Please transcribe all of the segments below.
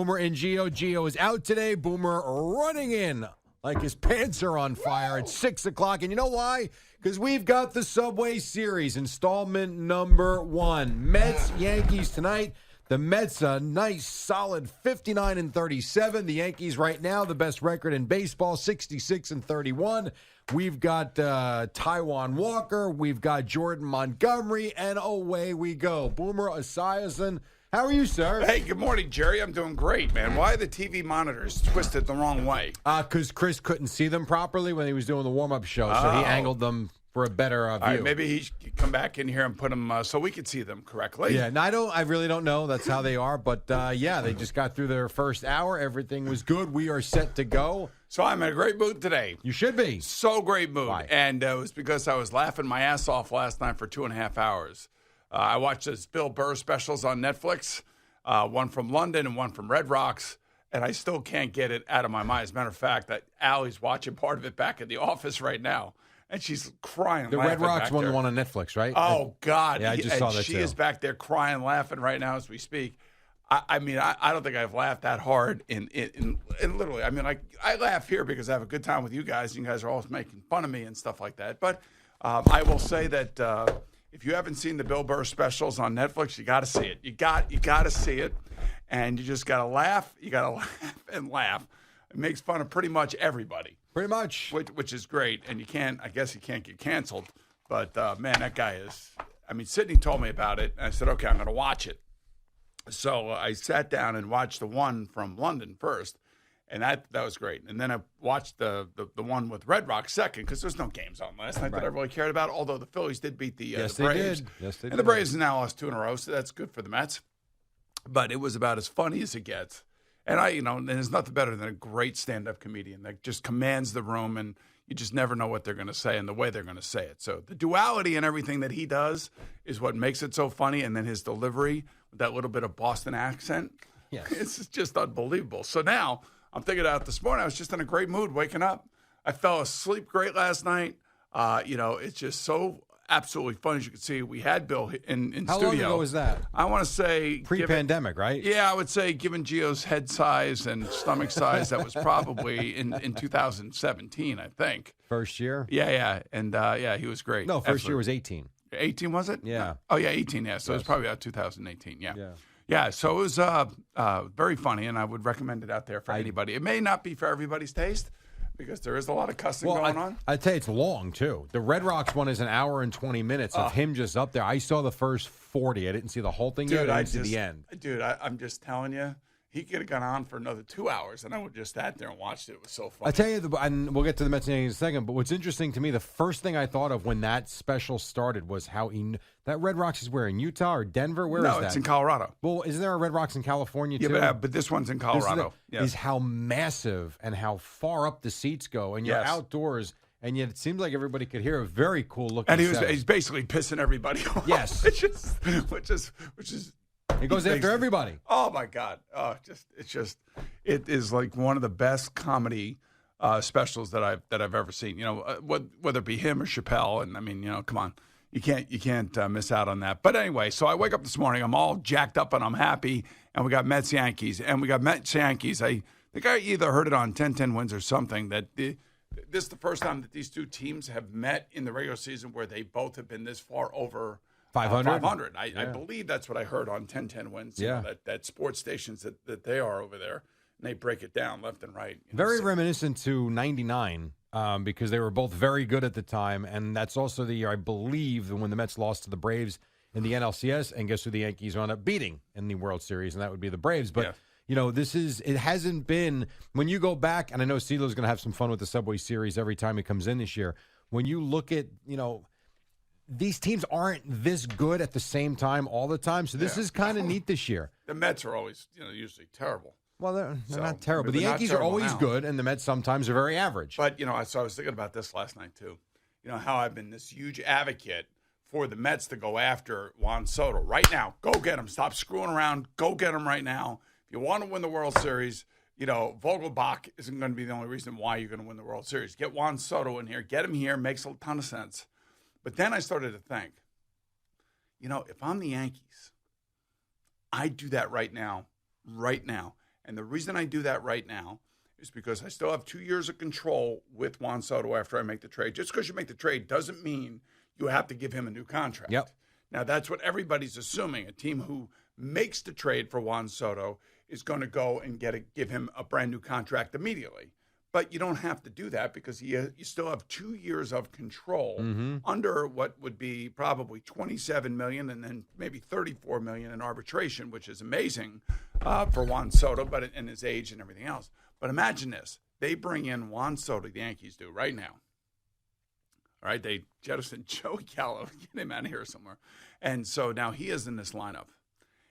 Boomer and Gio. Gio is out today. Boomer running in like his pants are on fire at 6 o'clock. And you know why? Because we've got the Subway Series, installment number 1. Mets-Yankees tonight. The Mets, a nice, solid 59-37. The Yankees right now, the best record in baseball, 66-31. We've got Taijuan Walker. We've got Jordan Montgomery. And away we go. Boomer Esiason. How are you, sir? Hey, good morning, Jerry. I'm doing great, man. Why are the TV monitors twisted the wrong way? Because Chris couldn't see them properly when he was doing the warm-up show, so he angled them for a better view. All right, maybe he should come back in here and put them so we could see them correctly. Yeah, no, I really don't know. That's how they are. But, yeah, they just got through their first hour. Everything was good. We are set to go. So I'm in a great mood today. You should be. So great mood. Why? And it was because I was laughing my ass off last night for 2.5 hours. I watched those Bill Burr specials on Netflix, one from London and one from Red Rocks, and I still can't get it out of my mind. As a matter of fact, that Allie's watching part of it back at the office right now, and she's crying. The Red Rocks one, the one on Netflix, right? Oh, God. Yeah, I just saw that, she too. is back there crying, laughing right now as we speak. I mean, I don't think I've laughed that hard in literally. I mean, I laugh here because I have a good time with you guys. You guys are always making fun of me and stuff like that. But I will say that if you haven't seen the Bill Burr specials on Netflix, you got to see it. You got to see it, and you just got to laugh. You got to laugh and laugh. It makes fun of pretty much everybody. Pretty much. Which is great, and I guess you can't get canceled. But, man, that guy is, I mean, Sydney told me about it, and I said, okay, I'm going to watch it. So I sat down and watched the one from London first, and that was great. And then I watched the one with Red Rocks second because there's no games on last night that I really cared about, although the Phillies did beat the Braves. Yes, they did. And the Braves have now lost 2 in a row, so that's good for the Mets. But it was about as funny as it gets. And and there's nothing better than a great stand-up comedian that just commands the room, and you just never know what they're going to say and the way they're going to say it. So the duality and everything that he does is what makes it so funny, and then his delivery with that little bit of Boston accent, it's just unbelievable. So now I'm thinking about this morning. I was just in a great mood waking up. I fell asleep great last night. It's just so absolutely fun. As you can see, we had Bill in studio. How long ago was that? I want to say pre-pandemic, right? Yeah, I would say given Gio's head size and stomach size, that was probably in 2017, I think. First year? Yeah. And, he was great. No, first year was 18. 18, was it? Yeah. Oh, yeah, 18, yeah. So it was probably about 2018, Yeah. Yeah, so it was very funny, and I would recommend it out there for anybody. It may not be for everybody's taste because there is a lot of cussing going on. I'd say it's long, too. The Red Rocks one is an hour and 20 minutes of him just up there. I saw the first 40. I didn't see the whole thing yet. I didn't see the end. Dude, I'm just telling you. He could have gone on for another 2 hours, and I would just sat there and watched it. It was so fun. I tell you, and we'll get to the Mets in a second, but what's interesting to me, the first thing I thought of when that special started was how that Red Rocks is where, in Utah or Denver? Where is that? No, it's in Colorado. Well, isn't there a Red Rocks in California, too? Yeah, but this one's in Colorado. Is how massive and how far up the seats go, and you're outdoors, and yet it seems like everybody could hear a very cool looking And he's basically pissing everybody off. Yes. which is He goes after everybody. Oh my God! It is like one of the best comedy specials that I've ever seen. Whether it be him or Chappelle, and I mean, come on, you can't miss out on that. But anyway, so I wake up this morning, I'm all jacked up and I'm happy, and we got Mets Yankees, I think I either heard it on 10-10 Wins or something that this is the first time that these two teams have met in the regular season where they both have been this far over 500. I believe that's what I heard on 10-10 Wins. Yeah. That sports stations that they are over there, and they break it down left and right. Very reminiscent to 99 because they were both very good at the time, and that's also the year, I believe, when the Mets lost to the Braves in the NLCS, and guess who the Yankees wound up beating in the World Series, and that would be the Braves. But, it hasn't been, when you go back, and I know CeeLo's going to have some fun with the Subway Series every time he comes in this year, when you look at, these teams aren't this good at the same time all the time, so this is kind of neat this year. The Mets are always, usually terrible. Well, they're not terrible. The Yankees are always good, and the Mets sometimes are very average. But, so I was thinking about this last night, too. How I've been this huge advocate for the Mets to go after Juan Soto. Right now, go get him. Stop screwing around. Go get him right now. If you want to win the World Series, Vogelbach isn't going to be the only reason why you're going to win the World Series. Get Juan Soto in here. Get him here. Makes a ton of sense. But then I started to think, if I'm the Yankees, I'd do that right now, And the reason I do that right now is because I still have 2 years of control with Juan Soto after I make the trade. Just because you make the trade doesn't mean you have to give him a new contract. Yep. Now, that's what everybody's assuming. A team who makes the trade for Juan Soto is going to go and give him a brand new contract immediately. But you don't have to do that because you still have 2 years of control under what would be probably $27 million and then maybe $34 million in arbitration, which is amazing for Juan Soto, but in his age and everything else. But imagine this: they bring in Juan Soto, the Yankees do right now. All right, they jettison Joey Gallo, get him out of here somewhere, and so now he is in this lineup,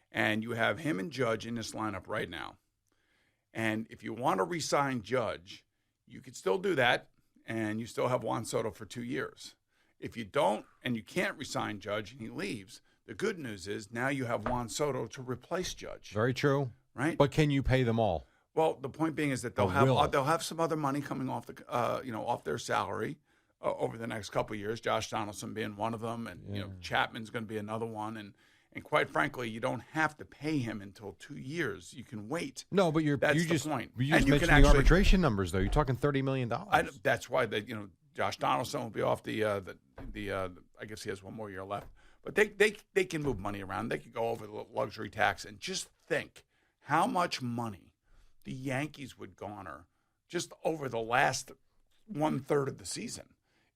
and you have him and Judge in this lineup right now. And if you want to re-sign Judge, you could still do that, and you still have Juan Soto for 2 years. If you don't, and you can't resign Judge, and he leaves, the good news is now you have Juan Soto to replace Judge. Very true. Right? But can you pay them all? Well, the point being is that they'll have some other money coming off off their salary over the next couple of years. Josh Donaldson being one of them, and Chapman's going to be another one, and quite frankly, you don't have to pay him until 2 years. You can wait. No, but that's you the just point. You just mentioned the arbitration numbers, though. You're talking $30 million. That's why Josh Donaldson will be off the I guess he has one more year left. But they can move money around. They can go over the luxury tax, and just think how much money the Yankees would garner just over the last 1/3 of the season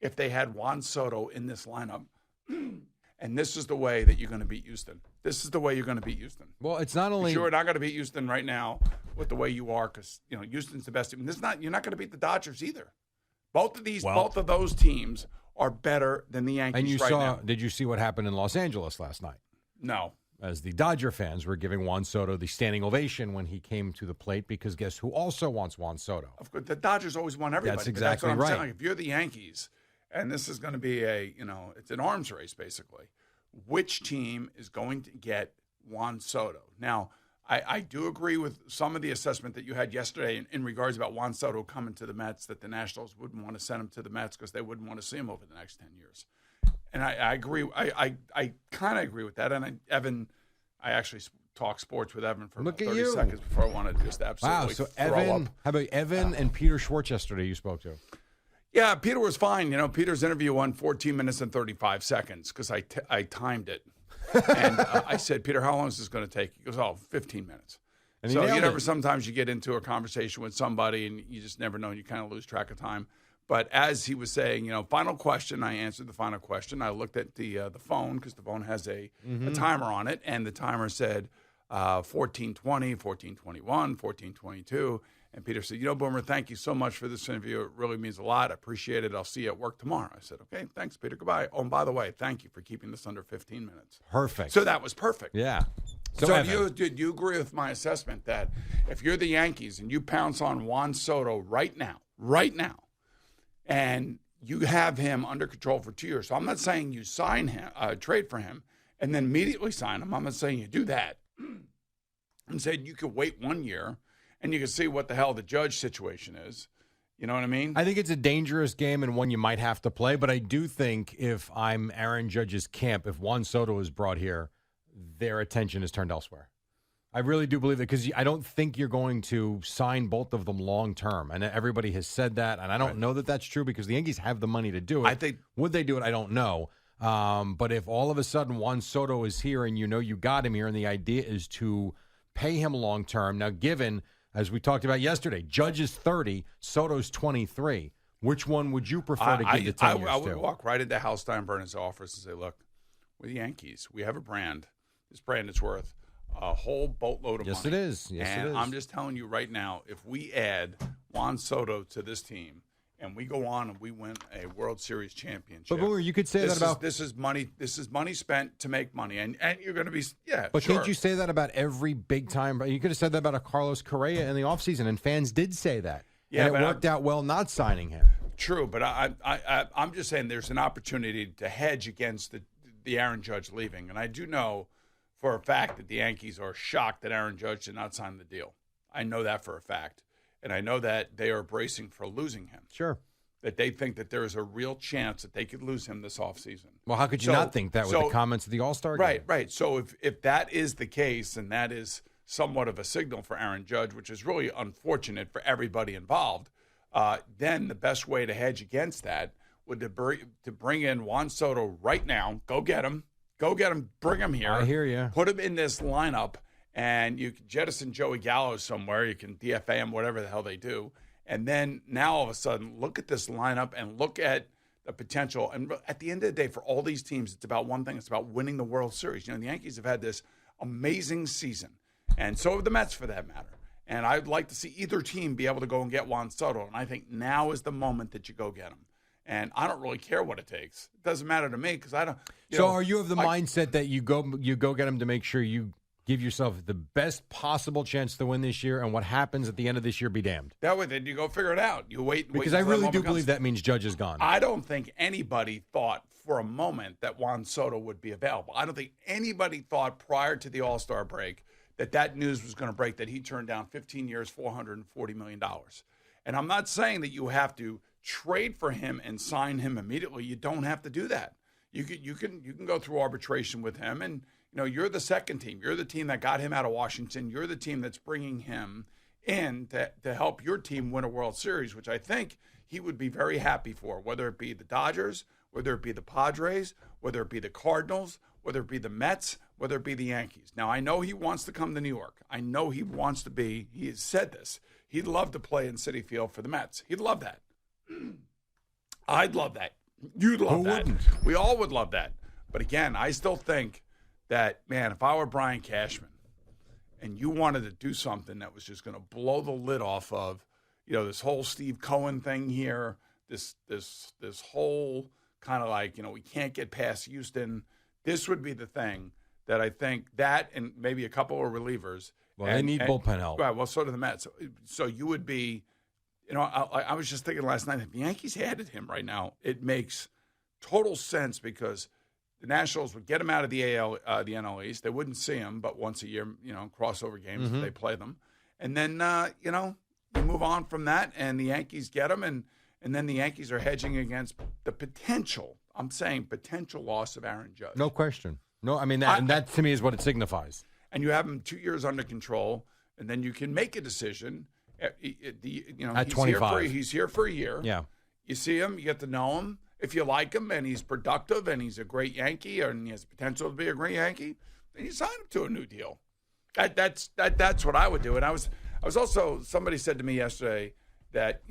if they had Juan Soto in this lineup. And this is the way that you're going to beat Houston. This is the way you're going to beat Houston. Well, it's not only you're not going to beat Houston right now with the way you are, because Houston's the best team. You're not going to beat the Dodgers either. Both of those teams are better than the Yankees now. Did you see what happened in Los Angeles last night? No. As the Dodger fans were giving Juan Soto the standing ovation when he came to the plate, because guess who also wants Juan Soto? Of course, the Dodgers always want everybody. That's exactly what I'm right. saying. If you're the Yankees, and this is going to be it's an arms race basically. Which team is going to get Juan Soto? Now, I do agree with some of the assessment that you had yesterday in regards about Juan Soto coming to the Mets, that the Nationals wouldn't want to send him to the Mets because they wouldn't want to see him over the next 10 years. And I agree. I kind of agree with that. And Evan, I actually talked sports with Evan for about 30 seconds before I wanted to just absolutely so throw Evan, up. How about Evan and Peter Schwartz yesterday you spoke to? Yeah, Peter was fine. Peter's interview won 14 minutes and 35 seconds because I timed it. And I said, Peter, how long is this going to take? He goes, 15 minutes. And so sometimes you get into a conversation with somebody and you just never know, and you kind of lose track of time. But as he was saying, final question, I answered the final question. I looked at the phone because the phone has a timer on it, and the timer said 14:20, 14:21, 14:22. And Peter said, Boomer, thank you so much for this interview. It really means a lot. I appreciate it. I'll see you at work tomorrow. I said, okay, thanks, Peter. Goodbye. Oh, and by the way, thank you for keeping this under 15 minutes. Perfect. So that was perfect. Yeah. So do you agree with my assessment that if you're the Yankees and you pounce on Juan Soto right now, and you have him under control for 2 years, so I'm not saying you sign him, trade for him, and then immediately sign him. I'm not saying you do that. I'm saying you could wait 1 year, and you can see what the hell the Judge situation is. You know what I mean? I think it's a dangerous game and one you might have to play, but I do think if I'm Aaron Judge's camp, if Juan Soto is brought here, their attention is turned elsewhere. I really do believe it, because I don't think you're going to sign both of them long term, and everybody has said that, and I don't know that that's true because the Yankees have the money to do it. Would they do it? I don't know. But if all of a sudden Juan Soto is here and you got him here, and the idea is to pay him long term, now given, as we talked about yesterday, Judge is 30, Soto's 23. Which one would you prefer to give the 10 years to? I would walk right into Hal Steinbrenner's office and say, look, we're the Yankees. We have a brand. This brand is worth a whole boatload of money. Yes, it is. And I'm just telling you right now, if we add Juan Soto to this team and we go on and we win a World Series championship. But Boomer, you could say that about this is money. This is money spent to make money, and you're going to be But sure. can't you say that about every big time? You could have said that about a Carlos Correa in the offseason, and fans did say that. Yeah, and it worked out well not signing him. True, but I'm just saying there's an opportunity to hedge against the Aaron Judge leaving, and I do know for a fact that the Yankees are shocked that Aaron Judge did not sign the deal. I know that for a fact. And I know that they are bracing for losing him. Sure. That they think that there is a real chance that they could lose him this offseason. Well, how could you not think that with the comments of the All-Star game? Right. So if that is the case, and that is somewhat of a signal for Aaron Judge, which is really unfortunate for everybody involved, then the best way to hedge against that would to bring in Juan Soto right now. Go get him. Bring him here. I hear you. Put him in this lineup, and you can jettison Joey Gallo somewhere. You can DFA him, whatever the hell they do. And then now all of a sudden, look at this lineup and look at the potential. And at the end of the day, for all these teams, it's about one thing. It's about winning the World Series. The Yankees have had this amazing season, and so have the Mets for that matter. And I'd like to see either team be able to go and get Juan Soto. And I think now is the moment that you go get him. And I don't really care what it takes. It doesn't matter to me because I don't. Are you of the mindset that you go get him to make sure you give yourself the best possible chance to win this year, and what happens at the end of this year be damned? That way, then you go figure it out. You wait. Because I really do believe that means Judge is gone. I don't think anybody thought for a moment that Juan Soto would be available. I don't think anybody thought prior to the All-Star break that news was going to break, that he turned down 15 years, $440 million. And I'm not saying that you have to trade for him and sign him immediately. You don't have to do that. You can go through arbitration with him, and you're the second team. You're the team that got him out of Washington. You're the team that's bringing him in to help your team win a World Series, which I think he would be very happy for, whether it be the Dodgers, whether it be the Padres, whether it be the Cardinals, whether it be the Mets, whether it be the Yankees. Now, I know he wants to come to New York. I know he wants to be, he has said this, he'd love to play in Citi Field for the Mets. He'd love that. I'd love that. You'd love that. We all would love that. But again, I still think that, man, if I were Brian Cashman and you wanted to do something that was just going to blow the lid off of, this whole Steve Cohen thing here, this whole kind of like, we can't get past Houston, this would be the thing that I think that, and maybe a couple of relievers. Well, they need bullpen help. Right, well, so do the Mets. So you would be, I was just thinking last night, if the Yankees added him right now, it makes total sense because the Nationals would get him out of the NL East. They wouldn't see him, but once a year, crossover games, they play them. And then, you move on from that, and the Yankees get him, and then the Yankees are hedging against the potential, I'm saying potential loss of Aaron Judge. No question. No, I mean, that to me is what it signifies. And you have him 2 years under control, and then you can make a decision. At 25. He's here for a year. Yeah. You see him, you get to know him. If you like him and he's productive and he's a great Yankee and he has potential to be a great Yankee, then you sign him to a new deal. That's what I would do. And I was also, somebody said to me yesterday that,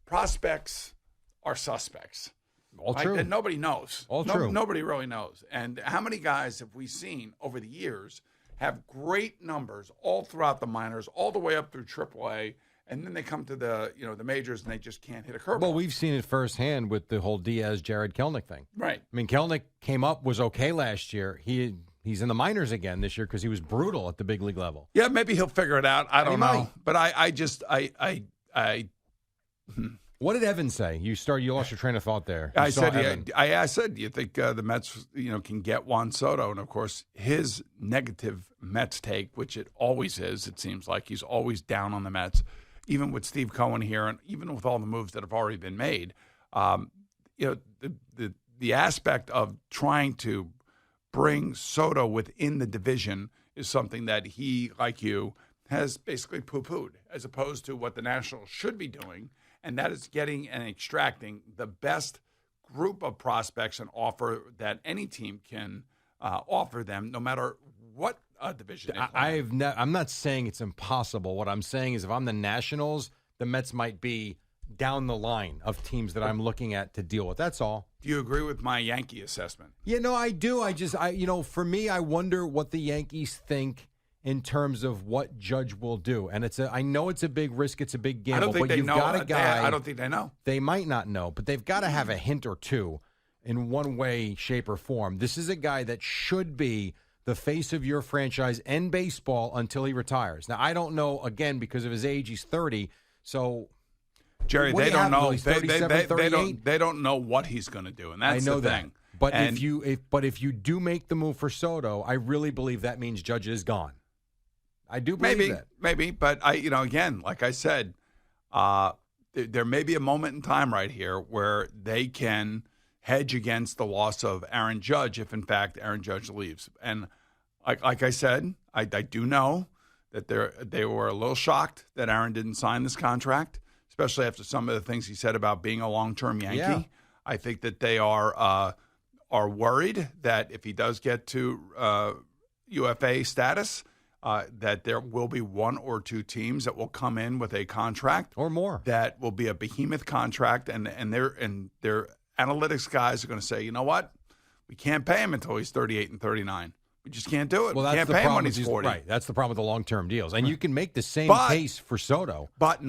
prospects are suspects. All true. And nobody knows. All true. Nobody really knows. And how many guys have we seen over the years have great numbers all throughout the minors, all the way up through AAA, and then they come to the the majors and they just can't hit a curveball. Well, we've seen it firsthand with the whole Diaz-Jared Kelenic thing. Right. I mean, Kelenic came up, was okay last year. He's in the minors again this year because he was brutal at the big league level. Yeah, maybe he'll figure it out. I don't know. But I What did Evan say? You lost your train of thought there. I said, do you think the Mets, can get Juan Soto? And of course, his negative Mets take, which it always is, it seems like he's always down on the Mets, even with Steve Cohen here, and even with all the moves that have already been made. The aspect of trying to bring Soto within the division is something that he, like you, has basically poo-pooed, as opposed to what the Nationals should be doing. And that is getting and extracting the best group of prospects and offer that any team can offer them, no matter what division they play. I'm not saying it's impossible. What I'm saying is if I'm the Nationals, the Mets might be down the line of teams that I'm looking at to deal with. That's all. Do you agree with my Yankee assessment? Yeah, no, I do. For me, I wonder what the Yankees think in terms of what Judge will do. And I know it's a big risk, it's a big gamble, but you've got a guy. I don't think they know. They might not know, but they've got to have a hint or two in one way, shape, or form. This is a guy that should be the face of your franchise and baseball until he retires. Now, I don't know, again, because of his age, he's 30, so... Jerry, they don't know. They don't know what he's going to do, and that's the thing. But if you do make the move for Soto, I really believe that means Judge is gone. I do believe that. Maybe, but again, like I said, there may be a moment in time right here where they can hedge against the loss of Aaron Judge if, in fact, Aaron Judge leaves. And like I said, I do know that they were a little shocked that Aaron didn't sign this contract, especially after some of the things he said about being a long-term Yankee. Yeah. I think that they are worried that if he does get to UFA status, that there will be one or two teams that will come in with a contract or more that will be a behemoth contract, and their analytics guys are going to say, you know what, we can't pay him until he's 38 and 39. We just can't do it. Well, we that's can't the pay him problem when he's 40. Right. That's the problem with the long-term deals. And you can make the same case for Soto. But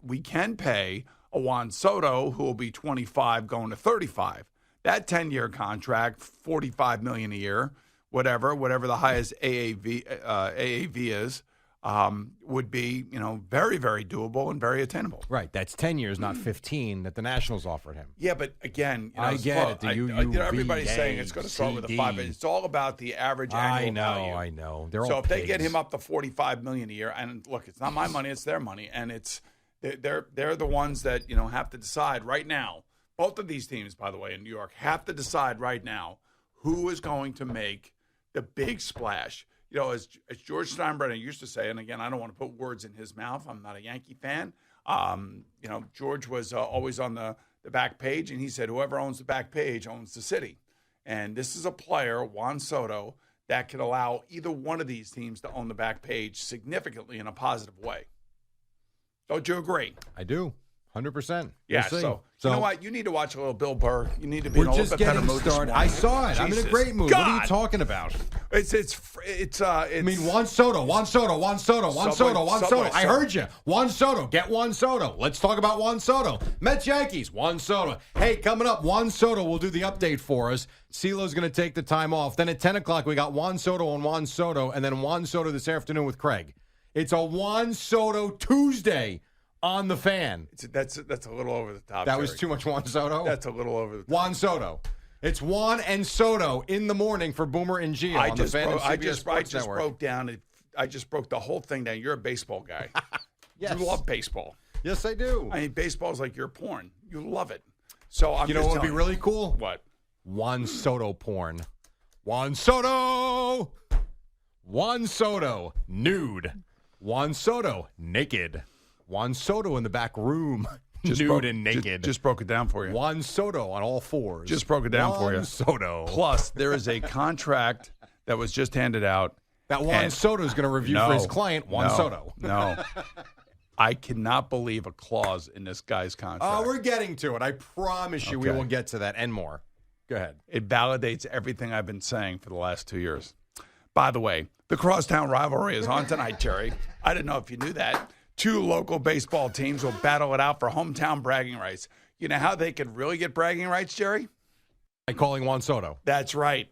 we can pay a Juan Soto who will be 25 going to 35. That 10-year contract, $45 million a year, whatever the highest AAV is, would be, very, very doable and very attainable. Right. That's 10 years, not 15, that the Nationals offered him. Yeah, but again, I get it. Everybody's saying it's going to start with a 5. It's all about the average annual value. I know. So if they get him up to $45 million a year, and look, it's not my money, it's their money, and they're the ones that have to decide right now. Both of these teams, by the way, in New York, have to decide right now who is going to make the big splash. As George Steinbrenner used to say, and again, I don't want to put words in his mouth. I'm not a Yankee fan. George was always on the back page, and he said, whoever owns the back page owns the city. And this is a player, Juan Soto, that can allow either one of these teams to own the back page significantly in a positive way. Don't you agree? I do. 100%. Yeah, We'll so you know what? You need to watch a little Bill Burr. You need to be in a little bit better mood this morning. I saw it. I'm in a great mood. God. What are you talking about? I mean, Juan Soto. I heard you. Juan Soto. Get Juan Soto. Let's talk about Juan Soto. Mets Yankees. Juan Soto. Hey, coming up, Juan Soto will do the update for us. CeeLo's going to take the time off. Then at 10 o'clock, we got Juan Soto and Juan Soto, and then Juan Soto this afternoon with Craig. It's a Juan Soto Tuesday on the Fan. That's a little over the top. That was too much Juan Soto? That's a little over the top. Juan Soto. It's Juan and Soto in the morning for Boomer and Gio on the Fan and CBS Sports Network. I just broke the whole thing down. You're a baseball guy. Yes. You love baseball. Yes, I do. I mean, baseball is like your porn. You love it. So I'm You know what would be really cool? What? Juan Soto porn. Juan Soto! Juan Soto, nude. Juan Soto, naked. Juan Soto in the back room, nude and naked. Just broke it down for you. Juan Soto on all fours. Just broke it down for you. Juan Soto. Plus, there is a contract that was just handed out. That Juan Soto is going to review for his client, Juan Soto. No. I cannot believe a clause in this guy's contract. Oh, we're getting to it. I promise you we will get to that and more. Go ahead. It validates everything I've been saying for the last 2 years. By the way, the Crosstown rivalry is on tonight, Jerry. I didn't know if you knew that. 2 local baseball teams will battle it out for hometown bragging rights. You know how they could really get bragging rights, Jerry? By calling Juan Soto. That's right.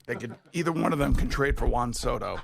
Either one of them can trade for Juan Soto.